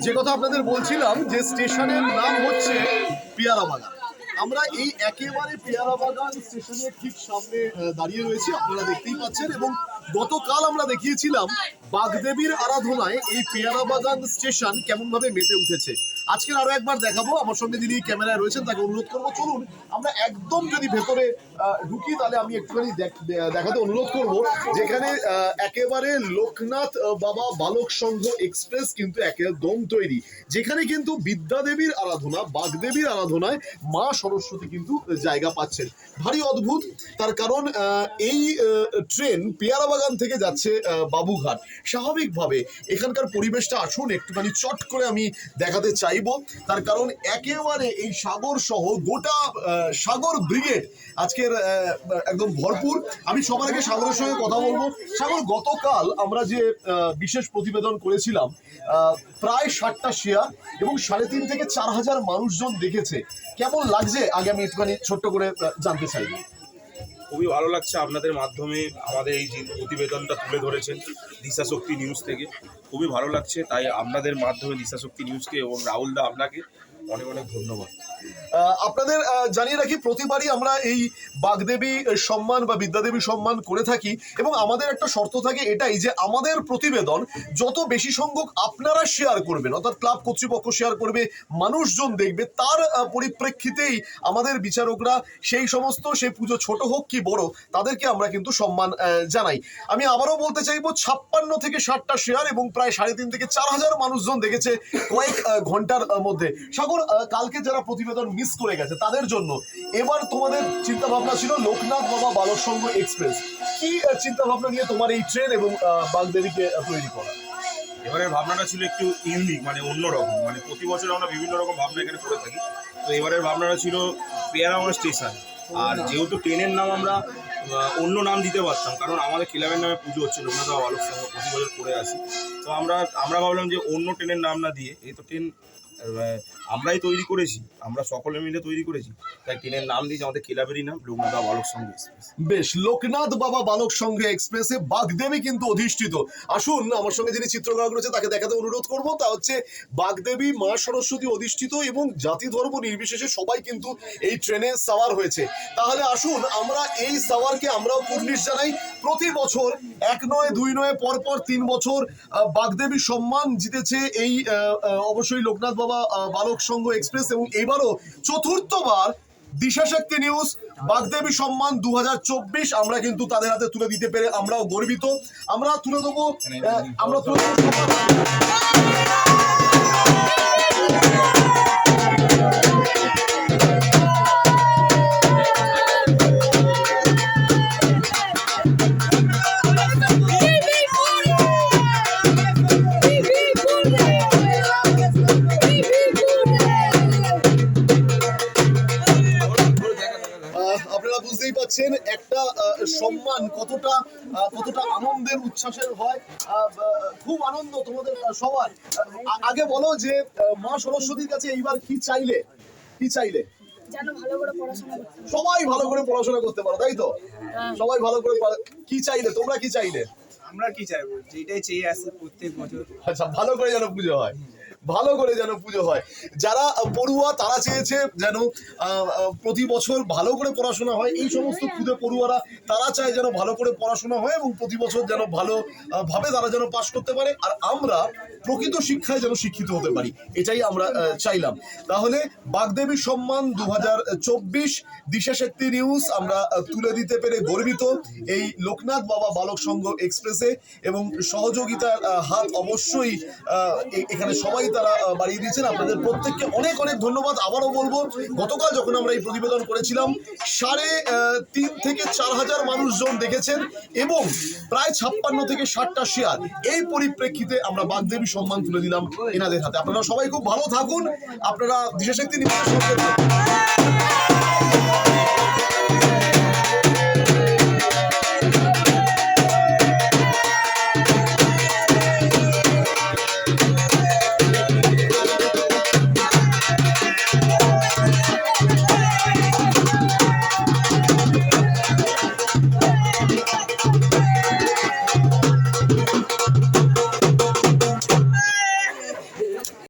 যে কথা আপনাদের বলছিলাম যে স্টেশনের নাম হচ্ছে পেয়ারা বাগান। আমরা এই একেবারে পেয়ারা বাগান স্টেশনের ঠিক সামনে দাঁড়িয়ে রয়েছি, আপনারা দেখতেই পাচ্ছেন। এবং গতকাল আমরা দেখিয়েছিলাম বাগদেবীর আরাধনায় এই পেয়ারা বাগান স্টেশন কেমন ভাবে মেতে উঠেছে। আজকের আরো একবার দেখাবো। আমার সঙ্গে যিনি ক্যামেরায় রয়েছেন তাকে অনুরোধ করবো, চলুন আমরা একদম যদি ভেতরে ঢুকি তাহলে আমি একটুখানি দেখাতে অনুরোধ করব, যেখানে একেবারে লোকনাথ বাবা বালক সংঘ এক্সপ্রেস কিন্তু একদম তৈরি, যেখানে কিন্তু বিদ্যাদেবীর আরাধনা, বাগদেবীর আরাধনায় মা সরস্বতী কিন্তু জায়গা পাচ্ছেন। ভারী অদ্ভুত, তার কারণ এই ট্রেন পেয়ারা বাগান থেকে যাচ্ছে বাবুঘাট। স্বাভাবিকভাবে এখানকার পরিবেশটা আসুন একটুখানি চট করে আমি দেখাতে চাইবো, তার কারণ একেবারে এই সাগর সহ গোটা সাগর ব্রিগেড আজকের একদম ভরপুর। আমি সবার আগে সাগরের সঙ্গে কথা বলবো। সাগর, গতকাল আমরা যে বিশেষ প্রতিবেদন করেছিলাম, প্রায় 60টা শেয়ার এবং 3.5 থেকে 4,000 মানুষজন দেখেছে, কেমন লাগছে আগে আমি একটুখানি ছোট্ট করে জানতে চাই। খুবই ভালো লাগছে, আপনাদের মাধ্যমে আমাদের এই যে প্রতিবেদনটা তুলে ধরেছেন দিশাশক্তি নিউজ থেকে, খুবই ভালো লাগছে। তাই আপনাদের মাধ্যমে দিশাশক্তি নিউজকে এবং রাহুল দা আপনাকে অনেক অনেক ধন্যবাদ। আপনাদের জানিয়ে রাখি, প্রতিবারই আমরা এই বাগদেবী সম্মান বা বিদ্যাদেবী সম্মান করে থাকি এবং আমাদের একটা শর্ত থাকে এটাই যে আমাদের প্রতিবেদন যত বেশি সংখ্যক আপনারা শেয়ার করবেন, অর্থাৎ ক্লাব কর্তৃপক্ষ শেয়ার করবে, মানুষজন দেখবে, তার পরিপ্রেক্ষিতেই আমাদের বিচারকরা সেই সমস্ত, সেই পুজো ছোট হোক কি বড়, তাদেরকে আমরা কিন্তু সম্মান জানাই। আমি আবারও বলতে চাইবো, 56 থেকে 60টা শেয়ার এবং প্রায় 3.5 থেকে 4,000 মানুষজন দেখেছে কয়েক ঘন্টার মধ্যে। সাগর, কালকে যারা প্রতিবেদন মিস করে গেছে তাদের জন্য এবার তোমাদের চিন্তা ভাবনা ছিল লোকনাথ বাবা বালক সংঘ এক্সপ্রেস। কি চিন্তা ভাবনা নিয়ে তোমার এই ট্রেন এবং বাগদেবীকে তৈরি করা? এবারের ভাবনাটা ছিল একটু ইউনিক, মানে অন্যরকম। মানে প্রতি বছর আমরা বিভিন্ন রকম ভাবনা এখানে করে থাকি, তো এবারের ভাবনাটা ছিল পেয়ারা বাগান স্টেশন। আর যেহেতু ট্রেনের নাম আমরা অন্য নাম দিতে পারতাম, কারণ আমাদের ক্লাবের নামে পুজো হচ্ছে, লোকনাথ বাবা বালক সংঘ প্রতি বছর করে আসি। তো আমরা ভাবলাম যে অন্য ট্রেনের নাম না দিয়ে, এই তো ট্রেন আমরাই তৈরি করেছি, আমরা সকলে মিলে তৈরি করেছি, তাই ট্রেনের নাম দিয়েছি আমাদের ক্লাবেরই নাম লোকনাথ বাবা বালক সংঘ এক্সপ্রেস। বেশ, লোকনাথ বাবা বালক সংঘ এক্সপ্রেসে বাগদেবী কিন্তু অধিষ্ঠিত। আসুন আমার সঙ্গে যিনি চিত্রগ্রাহক রয়েছে তাকে দেখাতে অনুরোধ করব। তা হচ্ছে বাগদেবী মা সরস্বতী অধিষ্ঠিত এবং জাতি ধর্ম নির্বিশেষে সবাই কিন্তু এই ট্রেনে সাওয়ার হয়েছে। তাহলে আসুন আমরা এই সাওয়ারকে আমরাও কুর্নিশ জানাই। প্রতি বছর 1 নয় 2 নয় পরপর 3 বছর বাগদেবী সম্মান জিতেছে এই অবশ্যই লোকনাথ বাবা বালক সংঘ এক্সপ্রেস, এবং এবারও 4র্থবার দিশাশক্তি নিউজ বাগদেবী সম্মান 2024 আমরা কিন্তু তাদের হাতে তুলে দিতে পেরে আমরাও গর্বিত। আমরা তুলে দেবো একটা সম্মান কতটা আনন্দের উচ্ছ্বাসের হয়। খুব আনন্দ তোমাদের সবার। আগে বলো যে মা সরস্বতীর কাছে এইবার কি চাইলে? সবাই ভালো করে পড়াশোনা করতে পারো, তাই তো? সবাই ভালো করে কি চাইলে? তোমরা কি চাইলে? আমরা কি চাইবো, যেটাই চেয়ে আসি প্রত্যেক বছর। আচ্ছা, ভালো করে যেন পুজো হয়, ভালো করে যেন পুজো হয়। যারা পড়ুয়া তারা চেয়েছে যেন প্রতি বছর ভালো করে পড়াশোনা হয়। এই সমস্ত খুদে পড়ুয়ারা তারা চায় যেন ভালো করে পড়াশোনা হয় এবং প্রতি বছর যেন ভালো ভাবে তারা যেন পাশ করতে পারে, আর আমরা প্রকৃত শিক্ষায় যেন শিক্ষিত হতে পারি, এটাই আমরা চাইলাম। তাহলে বাগদেবী সম্মান 2024 দিশাশক্তি নিউজ আমরা তুলে দিতে পেরে গর্বিত এই লোকনাথ বাবা বালক সংঘ এক্সপ্রেসে, এবং সহযোগিতার হাত অবশ্যই এখানে সবাই তারা বাড়িয়ে দিয়েছেন। আপনাদের প্রত্যেককে অনেক অনেক ধন্যবাদ। আবারও বলবো, গতকাল যখন আমরা এই প্রতিবেদন করেছিলাম 3.5 থেকে 4,000 মানুষজন দেখেছেন এবং প্রায় 56 থেকে 60টা শেয়ার। এই পরিপ্রেক্ষিতে আমরা বাগদেবী সম্মান তুলে দিলাম এনাদের হাতে। আপনারা সবাই খুব ভালো থাকুন, আপনারা দিশাশক্তি নিউজের সঙ্গে